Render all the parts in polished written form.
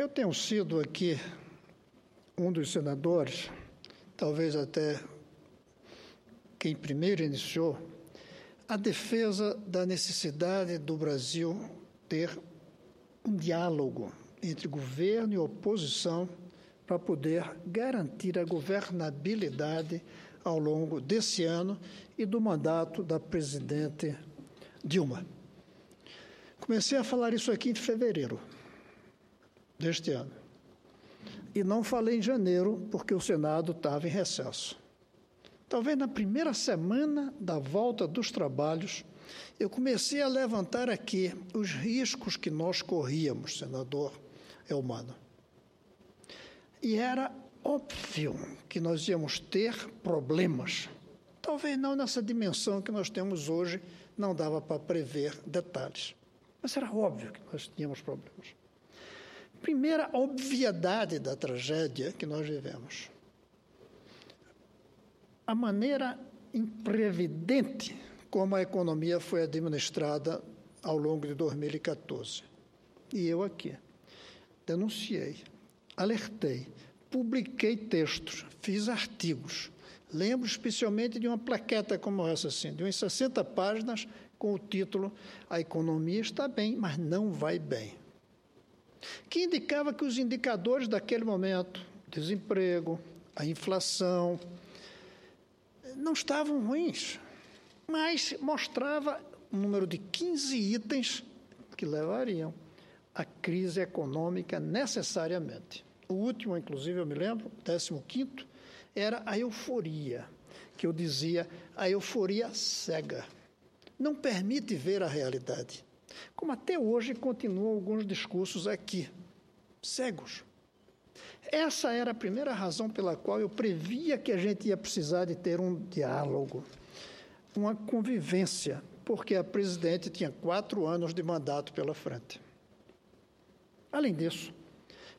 Eu tenho sido aqui um dos senadores, talvez até quem primeiro iniciou, a defesa da necessidade do Brasil ter um diálogo entre governo e oposição para poder garantir a governabilidade ao longo desse ano e do mandato da presidente Dilma. Comecei a falar isso aqui em fevereiro deste ano. E não falei em janeiro, porque o Senado estava em recesso. Talvez na primeira semana da volta dos trabalhos, eu comecei a levantar aqui os riscos que nós corríamos, senador Eumano. E era óbvio que nós íamos ter problemas. Talvez não nessa dimensão que nós temos hoje, não dava para prever detalhes. Mas era óbvio que nós tínhamos problemas. Primeira obviedade da tragédia que nós vivemos. A maneira imprevidente como a economia foi administrada ao longo de 2014. E eu aqui denunciei, alertei, publiquei textos, fiz artigos. Lembro especialmente de uma plaqueta como essa, assim, de umas 60 páginas, com o título "A economia está bem, mas não vai bem", que indicava que os indicadores daquele momento, desemprego, a inflação, não estavam ruins, mas mostrava um número de 15 itens que levariam à crise econômica necessariamente. O último, inclusive, eu me lembro, 15º, era a euforia, que eu dizia, a euforia cega. Não permite ver a realidade. Como até hoje continuam alguns discursos aqui, cegos. Essa era a primeira razão pela qual eu previa que a gente ia precisar de ter um diálogo, uma convivência, porque a presidente tinha 4 anos de mandato pela frente. Além disso,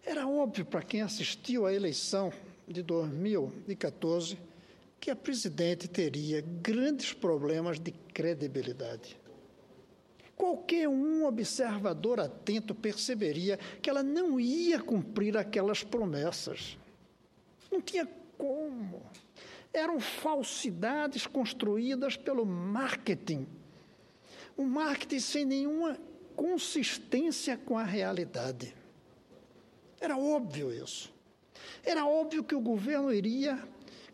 era óbvio para quem assistiu à eleição de 2014 que a presidente teria grandes problemas de credibilidade. Qualquer um observador atento perceberia que ela não ia cumprir aquelas promessas. Não tinha como. Eram falsidades construídas pelo marketing. Um marketing sem nenhuma consistência com a realidade. Era óbvio isso. Era óbvio que o governo iria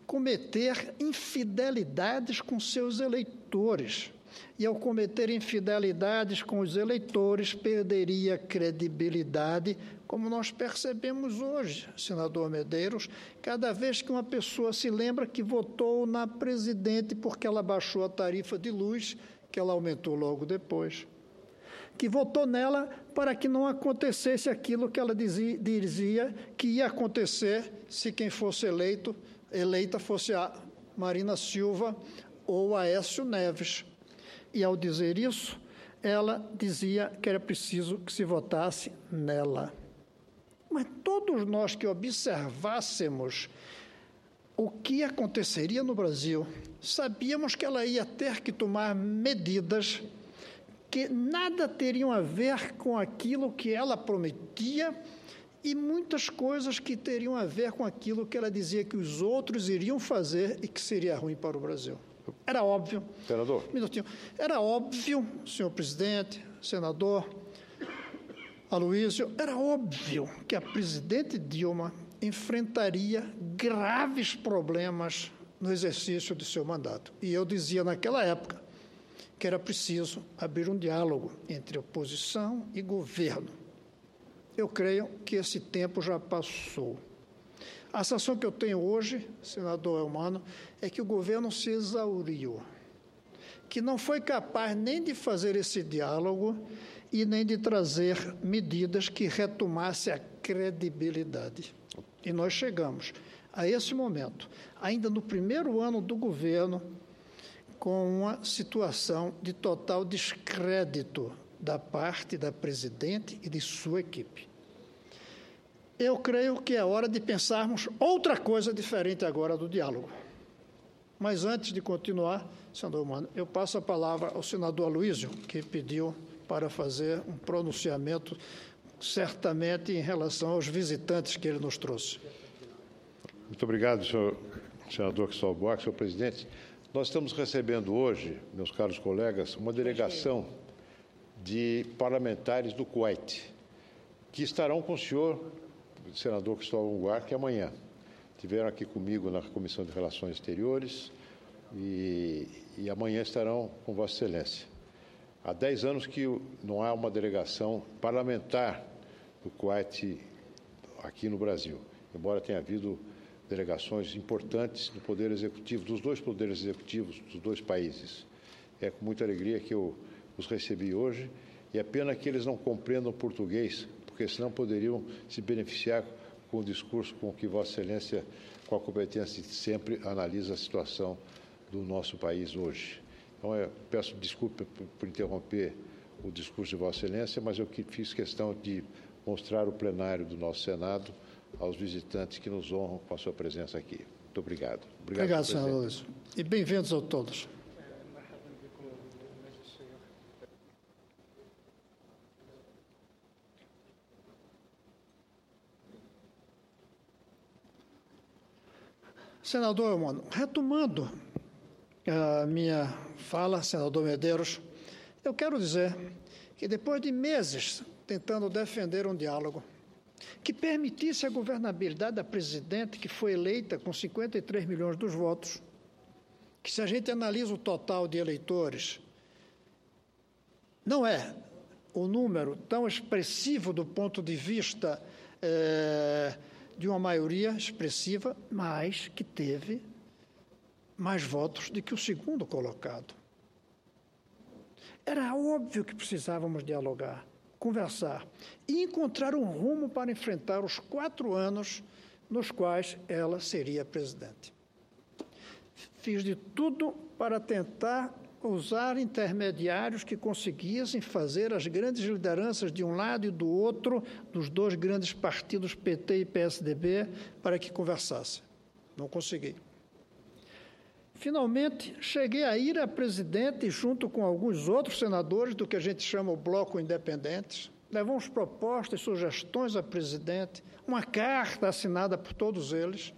cometer infidelidades com seus eleitores. E, ao cometer infidelidades com os eleitores, perderia credibilidade, como nós percebemos hoje, senador Medeiros, cada vez que uma pessoa se lembra que votou na presidente porque ela baixou a tarifa de luz, que ela aumentou logo depois, que votou nela para que não acontecesse aquilo que ela dizia que ia acontecer se quem fosse eleita fosse a Marina Silva ou a Aécio Neves. E, ao dizer isso, ela dizia que era preciso que se votasse nela. Mas todos nós que observássemos o que aconteceria no Brasil, sabíamos que ela ia ter que tomar medidas que nada teriam a ver com aquilo que ela prometia e muitas coisas que teriam a ver com aquilo que ela dizia que os outros iriam fazer e que seria ruim para o Brasil. Era óbvio. Senador. Um minutinho. Era óbvio, senhor presidente, senador Aloísio, era óbvio que a presidente Dilma enfrentaria graves problemas no exercício de seu mandato. E eu dizia naquela época que era preciso abrir um diálogo entre oposição e governo. Eu creio que esse tempo já passou. A sensação que eu tenho hoje, senador Eumano, é que o governo se exauriu, que não foi capaz nem de fazer esse diálogo e nem de trazer medidas que retomassem a credibilidade. E nós chegamos a esse momento, ainda no primeiro ano do governo, com uma situação de total descrédito da parte da presidente e de sua equipe. Eu creio que é hora de pensarmos outra coisa diferente agora do diálogo. Mas antes de continuar, senador Mano, eu passo a palavra ao senador Aloísio, que pediu para fazer um pronunciamento certamente em relação aos visitantes que ele nos trouxe. Muito obrigado, senador Cristóvão Buarque, senhor presidente. Nós estamos recebendo hoje, meus caros colegas, uma delegação de parlamentares do Kuwait, que estarão com o senhor, senador Cristóvão Buarque, amanhã. Estiveram aqui comigo na Comissão de Relações Exteriores e amanhã estarão com Vossa Excelência. Há 10 anos que não há uma delegação parlamentar do Kuwait aqui no Brasil, embora tenha havido delegações importantes do Poder Executivo, dos dois poderes executivos dos dois países. É com muita alegria que eu os recebi hoje e é pena que eles não compreendam português, porque senão poderiam se beneficiar com o discurso com que Vossa Excelência, com a competência de sempre, analisa a situação do nosso país hoje. Então, eu peço desculpa por interromper o discurso de Vossa Excelência, mas eu fiz questão de mostrar o plenário do nosso Senado aos visitantes que nos honram com a sua presença aqui. Muito obrigado. Obrigado, senador Luiz. E bem-vindos a todos. Senador Mano, retomando a minha fala, senador Medeiros, eu quero dizer que depois de meses tentando defender um diálogo que permitisse a governabilidade da presidente, que foi eleita com 53 milhões dos votos, que se a gente analisa o total de eleitores, não é um número tão expressivo do ponto de vista de uma maioria expressiva, mas que teve mais votos do que o segundo colocado. Era óbvio que precisávamos dialogar, conversar e encontrar um rumo para enfrentar os 4 anos nos quais ela seria presidente. Fiz de tudo para tentar usar intermediários que conseguissem fazer as grandes lideranças de um lado e do outro, dos dois grandes partidos, PT e PSDB, para que conversassem. Não consegui. Finalmente, cheguei a ir a presidente junto com alguns outros senadores do que a gente chama o Bloco Independentes. Levamos propostas, sugestões à presidente, uma carta assinada por todos eles,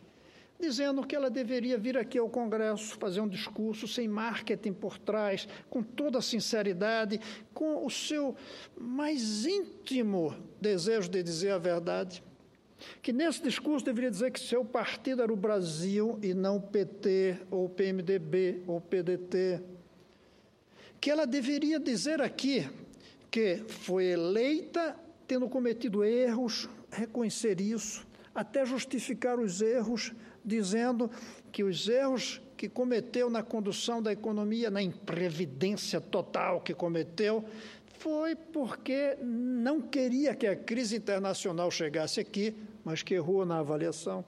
dizendo que ela deveria vir aqui ao Congresso, fazer um discurso sem marketing por trás, com toda a sinceridade, com o seu mais íntimo desejo de dizer a verdade, que nesse discurso deveria dizer que seu partido era o Brasil e não o PT, ou o PMDB, ou o PDT, que ela deveria dizer aqui que foi eleita tendo cometido erros, reconhecer isso, até justificar os erros, dizendo que os erros que cometeu na condução da economia, na imprevidência total que cometeu, foi porque não queria que a crise internacional chegasse aqui, mas que errou na avaliação,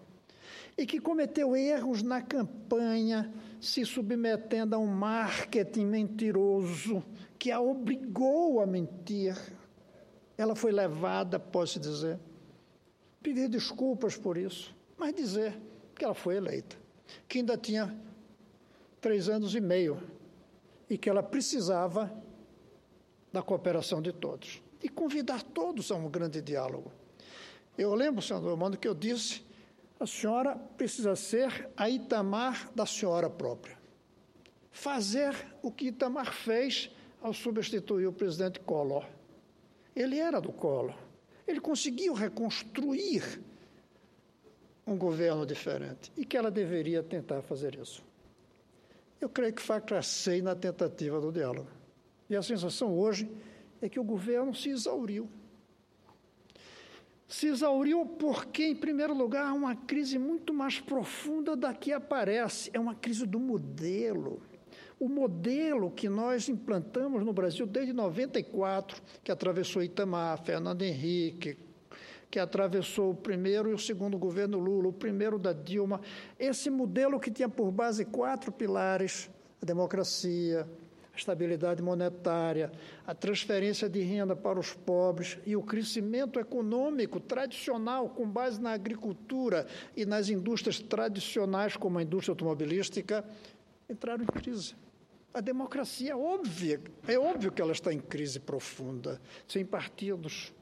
e que cometeu erros na campanha, se submetendo a um marketing mentiroso que a obrigou a mentir. Ela foi levada, posso dizer, pedir desculpas por isso, mas dizer que ela foi eleita, que ainda tinha 3 anos e meio e que ela precisava da cooperação de todos e convidar todos a um grande diálogo. Eu lembro, senador Mano, que eu disse, a senhora precisa ser a Itamar da senhora própria. Fazer o que Itamar fez ao substituir o presidente Collor. Ele era do Collor. Ele conseguiu reconstruir um governo diferente e que ela deveria tentar fazer isso. Eu creio que fracassei na tentativa do diálogo. E a sensação hoje é que o governo se exauriu. Se exauriu porque, em primeiro lugar, há uma crise muito mais profunda da que aparece. É uma crise do modelo. O modelo que nós implantamos no Brasil desde 94, que atravessou Itamar, Fernando Henrique, que atravessou o primeiro e o segundo governo Lula, o primeiro da Dilma, esse modelo que tinha por base 4 pilares, a democracia, a estabilidade monetária, a transferência de renda para os pobres e o crescimento econômico tradicional com base na agricultura e nas indústrias tradicionais como a indústria automobilística, entraram em crise. A democracia é óbvio que ela está em crise profunda, sem partidos,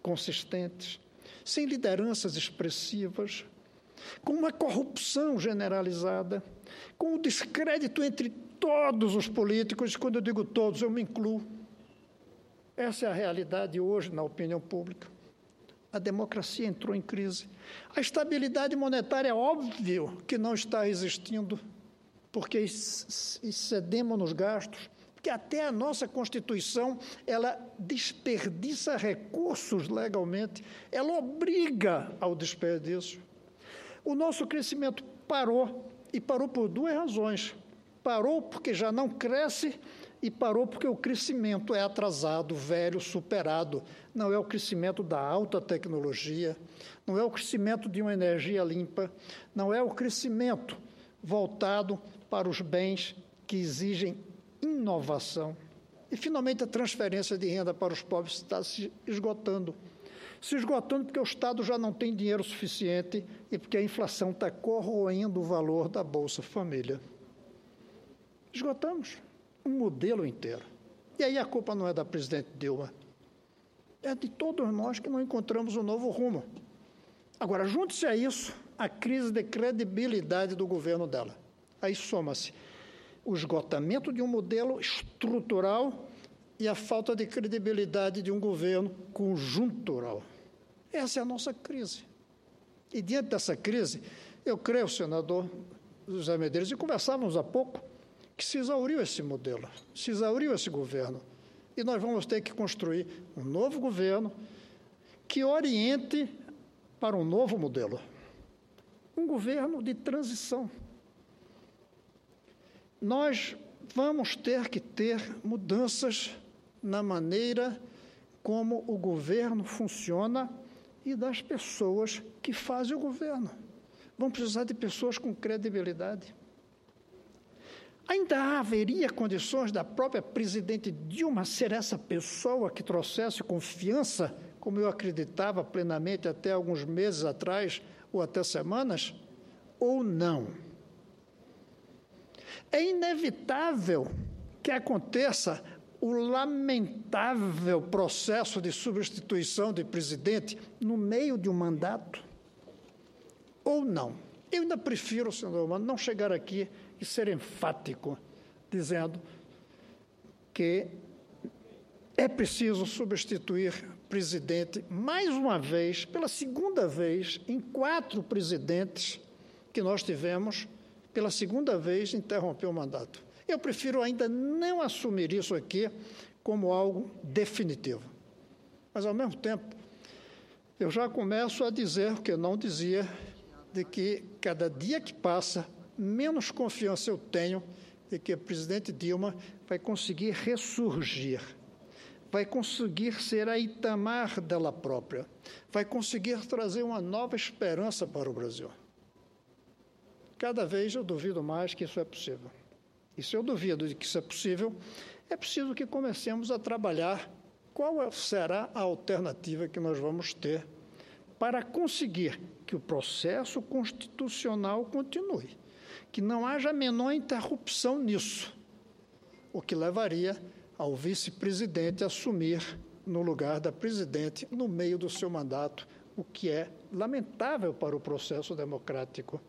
consistentes, sem lideranças expressivas, com uma corrupção generalizada, com o descrédito entre todos os políticos. Quando eu digo todos, eu me incluo. Essa é a realidade hoje na opinião pública. A democracia entrou em crise. A estabilidade monetária é óbvio que não está existindo, porque excedemos nos gastos, porque até a nossa Constituição, ela desperdiça recursos legalmente, ela obriga ao desperdício. O nosso crescimento parou, e parou por duas razões. Parou porque já não cresce e parou porque o crescimento é atrasado, velho, superado. Não é o crescimento da alta tecnologia, não é o crescimento de uma energia limpa, não é o crescimento voltado para os bens que exigem inovação. E, finalmente, a transferência de renda para os pobres está se esgotando. Se esgotando porque o Estado já não tem dinheiro suficiente e porque a inflação está corroendo o valor da Bolsa Família. Esgotamos um modelo inteiro. E aí a culpa não é da presidente Dilma, é de todos nós que não encontramos um novo rumo. Agora, junte-se a isso a crise de credibilidade do governo dela. Aí soma-se o esgotamento de um modelo estrutural e a falta de credibilidade de um governo conjuntural. Essa é a nossa crise. E diante dessa crise, eu creio, senador José Medeiros, e conversávamos há pouco, que se exauriu esse modelo, se exauriu esse governo. E nós vamos ter que construir um novo governo que oriente para um novo modelo. Um governo de transição. Nós vamos ter que ter mudanças na maneira como o governo funciona e das pessoas que fazem o governo. Vamos precisar de pessoas com credibilidade. Ainda haveria condições da própria presidente Dilma ser essa pessoa que trouxesse confiança, como eu acreditava plenamente até alguns meses atrás, ou até semanas, ou não? É inevitável que aconteça o lamentável processo de substituição de presidente no meio de um mandato, ou não? Eu ainda prefiro, senador Mano, não chegar aqui e ser enfático, dizendo que é preciso substituir presidente, mais uma vez, pela segunda vez, em 4 presidentes que nós tivemos, pela segunda vez interrompeu o mandato. Eu prefiro ainda não assumir isso aqui como algo definitivo. Mas, ao mesmo tempo, eu já começo a dizer o que eu não dizia, de que cada dia que passa, menos confiança eu tenho de que a presidente Dilma vai conseguir ressurgir, vai conseguir ser a Itamar dela própria, vai conseguir trazer uma nova esperança para o Brasil. Cada vez eu duvido mais que isso é possível. E se eu duvido de que isso é possível, é preciso que comecemos a trabalhar qual será a alternativa que nós vamos ter para conseguir que o processo constitucional continue, que não haja a menor interrupção nisso, o que levaria ao vice-presidente assumir no lugar da presidente no meio do seu mandato, o que é lamentável para o processo democrático,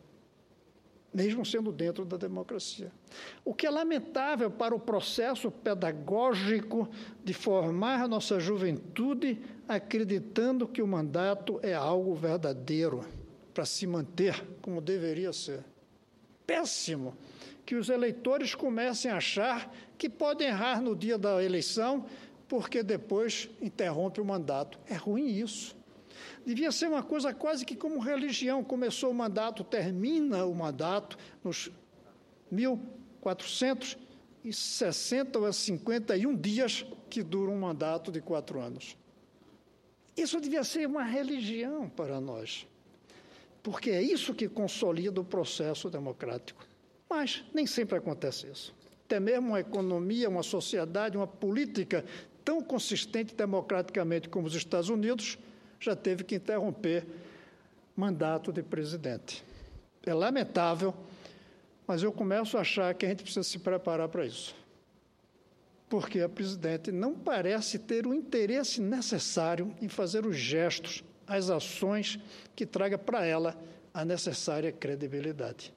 mesmo sendo dentro da democracia. O que é lamentável para o processo pedagógico de formar a nossa juventude acreditando que o mandato é algo verdadeiro para se manter como deveria ser. Péssimo que os eleitores comecem a achar que podem errar no dia da eleição porque depois interrompe o mandato. É ruim isso. Devia ser uma coisa quase que como religião. Começou o mandato, termina o mandato nos 1.460 ou 51 dias que dura um mandato de 4 anos. Isso devia ser uma religião para nós, porque é isso que consolida o processo democrático. Mas nem sempre acontece isso. Até mesmo uma economia, uma sociedade, uma política tão consistente democraticamente como os Estados Unidos já teve que interromper mandato de presidente. É lamentável, mas eu começo a achar que a gente precisa se preparar para isso. porque a presidente não parece ter o interesse necessário em fazer os gestos, as ações que traga para ela a necessária credibilidade.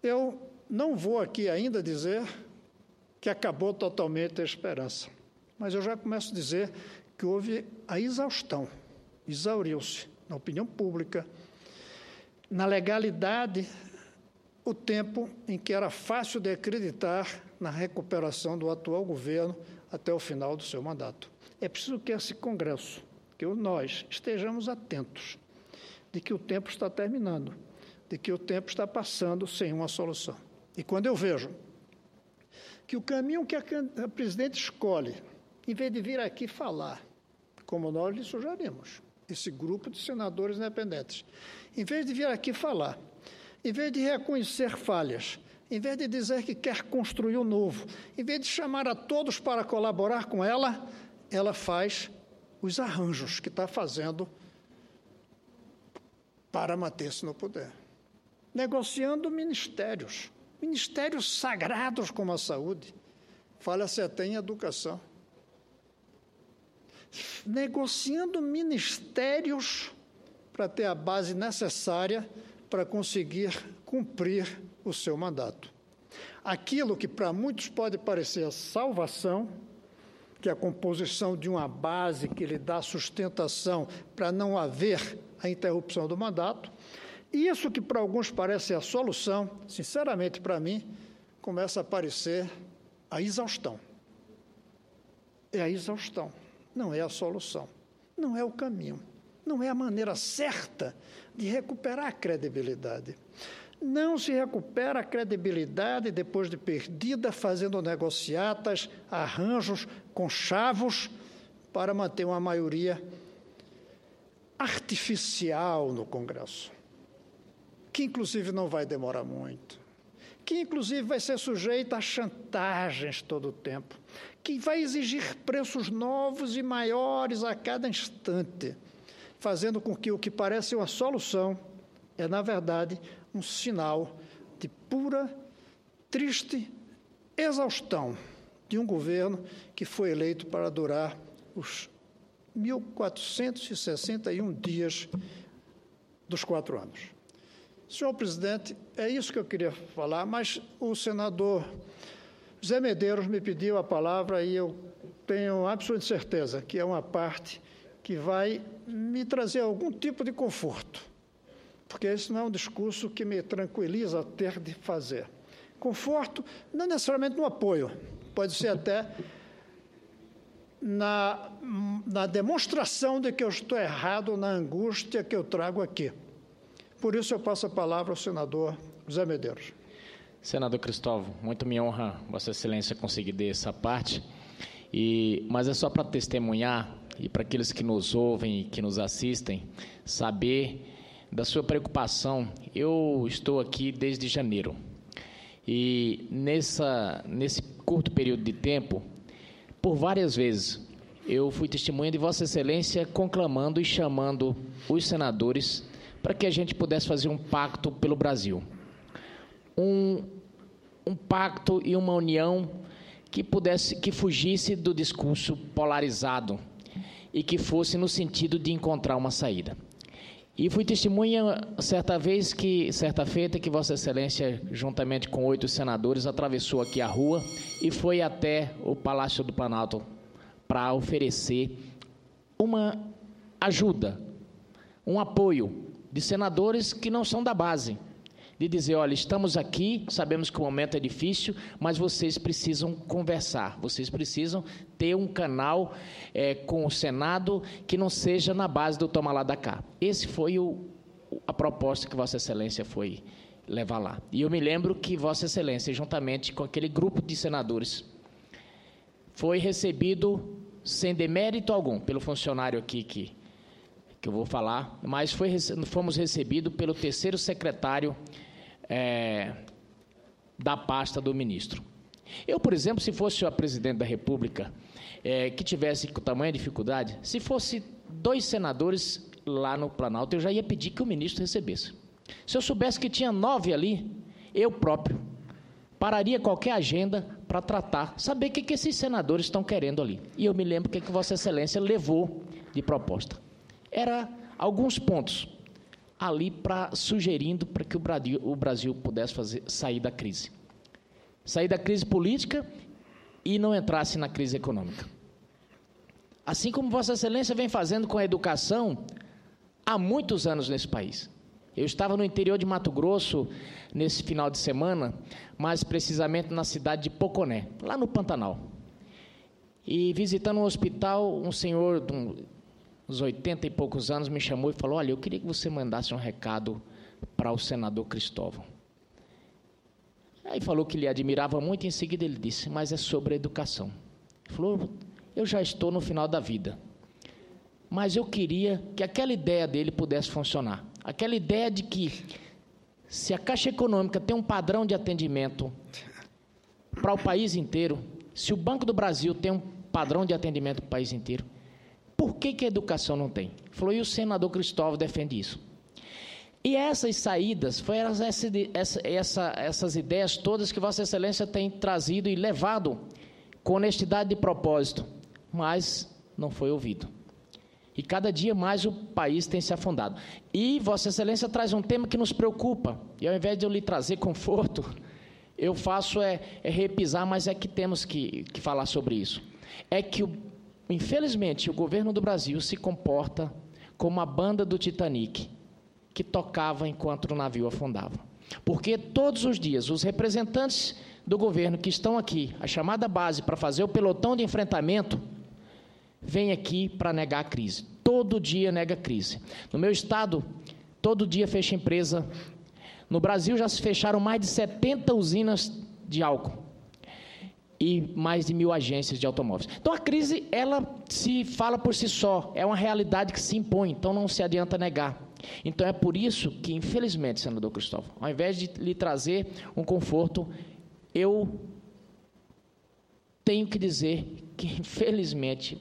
Eu não vou aqui ainda dizer que acabou totalmente a esperança, mas eu já começo a dizer que houve a exaustão, exauriu-se na opinião pública, na legalidade, o tempo em que era fácil de acreditar na recuperação do atual governo até o final do seu mandato. É preciso que esse Congresso, que nós estejamos atentos de que o tempo está terminando, de que o tempo está passando sem uma solução. E quando eu vejo que o caminho que a presidente escolhe, em vez de vir aqui falar, como nós lhe sugerimos, esse grupo de senadores independentes, em vez de vir aqui falar, em vez de reconhecer falhas, em vez de dizer que quer construir o novo, em vez de chamar a todos para colaborar com ela, ela faz os arranjos que está fazendo para manter-se no poder. Negociando ministérios sagrados como a saúde, fala-se até em educação. Negociando ministérios para ter a base necessária para conseguir cumprir o seu mandato. Aquilo que para muitos pode parecer a salvação, que é a composição de uma base que lhe dá sustentação para não haver a interrupção do mandato, isso que para alguns parece a solução, sinceramente para mim, começa a parecer a exaustão. É a exaustão, não é a solução, não é o caminho, não é a maneira certa de recuperar a credibilidade. Não se recupera a credibilidade depois de perdida, fazendo negociatas, arranjos, conchavos, para manter uma maioria artificial no Congresso, que inclusive não vai demorar muito, que inclusive vai ser sujeita a chantagens todo o tempo, que vai exigir preços novos e maiores a cada instante, fazendo com que o que parece uma solução é, na verdade, um sinal de pura, triste exaustão de um governo que foi eleito para durar os 1.461 dias dos 4 anos. Senhor presidente, é isso que eu queria falar, mas o senador José Medeiros me pediu a palavra e eu tenho absoluta certeza que é uma parte que vai me trazer algum tipo de conforto, porque esse não é um discurso que me tranquiliza ter de fazer. Conforto, não necessariamente no apoio, pode ser até na demonstração de que eu estou errado na angústia que eu trago aqui. Por isso eu passo a palavra ao senador José Medeiros. Senador Cristóvão, muito me honra Vossa Excelência conseguir dar essa parte, mas é só para testemunhar e para aqueles que nos ouvem e que nos assistem, saber da sua preocupação. Eu estou aqui desde janeiro e nesse curto período de tempo, por várias vezes, eu fui testemunha de Vossa Excelência conclamando e chamando os senadores para que a gente pudesse fazer um pacto pelo Brasil. Um pacto e uma união que fugisse do discurso polarizado e que fosse no sentido de encontrar uma saída. E fui testemunha certa feita que Vossa Excelência, juntamente com 8 senadores, atravessou aqui a rua e foi até o Palácio do Planalto para oferecer uma ajuda, um apoio de senadores que não são da base, de dizer, olha, estamos aqui, sabemos que o momento é difícil, mas vocês precisam conversar, vocês precisam ter um canal com o Senado que não seja na base do toma lá da cá. Esse foi a proposta que Vossa Excelência foi levar lá. E eu me lembro que Vossa Excelência, juntamente com aquele grupo de senadores, foi recebido sem demérito algum pelo funcionário aqui que eu vou falar, mas fomos recebidos pelo 3º secretário da pasta do ministro. Eu, por exemplo, se fosse a presidente da República, que tivesse com tamanha dificuldade, se fosse 2 senadores lá no Planalto, eu já ia pedir que o ministro recebesse. Se eu soubesse que tinha 9 ali, eu próprio pararia qualquer agenda para tratar, saber o que esses senadores estão querendo ali. E eu me lembro o que Vossa Excelência levou de proposta. Era alguns pontos ali sugerindo para que o Brasil pudesse sair da crise. Sair da crise política e não entrasse na crise econômica. Assim como Vossa Excelência vem fazendo com a educação há muitos anos nesse país. Eu estava no interior de Mato Grosso nesse final de semana, mais precisamente na cidade de Poconé, lá no Pantanal. E visitando um hospital, um senhor de uns 80 e poucos anos me chamou e falou: olha, eu queria que você mandasse um recado para o senador Cristóvão. Aí falou que lhe admirava muito, e em seguida ele disse: mas é sobre a educação. Ele falou: eu já estou no final da vida, mas eu queria que aquela ideia dele pudesse funcionar. Aquela ideia de que, se a Caixa Econômica tem um padrão de atendimento para o país inteiro, se o Banco do Brasil tem um padrão de atendimento para o país inteiro, por que a educação não tem? Ele falou: e o senador Cristóvão defende isso. E essas saídas, foram essas ideias todas que Vossa Excelência tem trazido e levado com honestidade de propósito, mas não foi ouvido. E cada dia mais o país tem se afundado. E Vossa Excelência traz um tema que nos preocupa, e ao invés de eu lhe trazer conforto, eu faço repisar, mas é que temos que falar sobre isso. É que, infelizmente, o governo do Brasil se comporta como a banda do Titanic, que tocava enquanto o navio afundava. Porque todos os dias os representantes do governo que estão aqui, a chamada base para fazer o pelotão de enfrentamento, vem aqui para negar a crise. Todo dia nega a crise. No meu estado, todo dia fecha empresa. No Brasil já se fecharam mais de 70 usinas de álcool e mais de 1.000 agências de automóveis. Então a crise, ela se fala por si só, é uma realidade que se impõe, então não se adianta negar. Então é por isso que, infelizmente, senador Cristóvão, ao invés de lhe trazer um conforto, eu tenho que dizer que, infelizmente,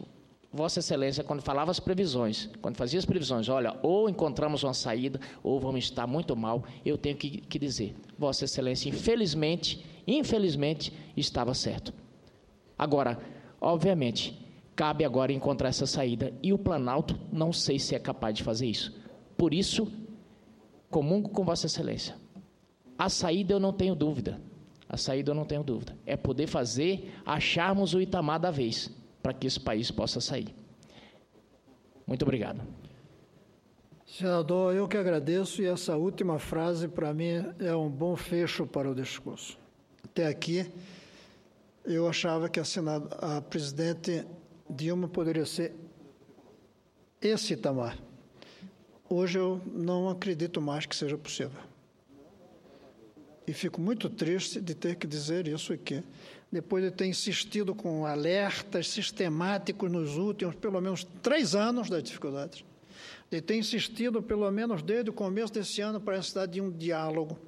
Vossa Excelência, quando falava as previsões, quando fazia as previsões, olha, ou encontramos uma saída, ou vamos estar muito mal, eu tenho que dizer, Vossa Excelência, infelizmente, estava certo. Agora, obviamente, cabe agora encontrar essa saída, e o Planalto não sei se é capaz de fazer isso. Por isso, comungo com Vossa Excelência. A saída eu não tenho dúvida. É poder acharmos o Itamar da vez, para que esse país possa sair. Muito obrigado. Senador, eu que agradeço, e essa última frase, para mim, é um bom fecho para o discurso. Até aqui, eu achava que a presidente Dilma poderia ser esse Itamar. Hoje eu não acredito mais que seja possível. E fico muito triste de ter que dizer isso aqui, depois de ter insistido com alertas sistemáticos nos últimos, pelo menos 3 anos das dificuldades, de ter insistido, pelo menos desde o começo desse ano, para a necessidade de um diálogo,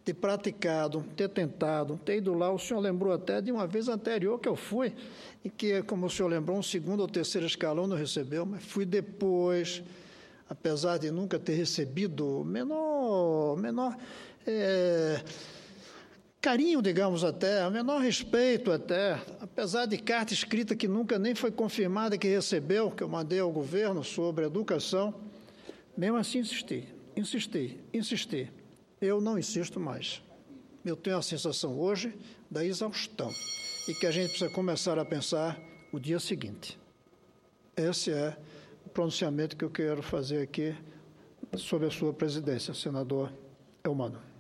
ter praticado, ter tentado, ter ido lá. O senhor lembrou até de uma vez anterior que eu fui, e que, como o senhor lembrou, um 2º ou 3º escalão não recebeu, mas fui depois, apesar de nunca ter recebido menor carinho, digamos até, menor respeito até, apesar de carta escrita que nunca nem foi confirmada que recebeu, que eu mandei ao governo sobre educação, mesmo assim insisti. Eu não insisto mais. Eu tenho a sensação hoje da exaustão e que a gente precisa começar a pensar o dia seguinte. Esse é o pronunciamento que eu quero fazer aqui sobre a sua presidência, senador Eumano.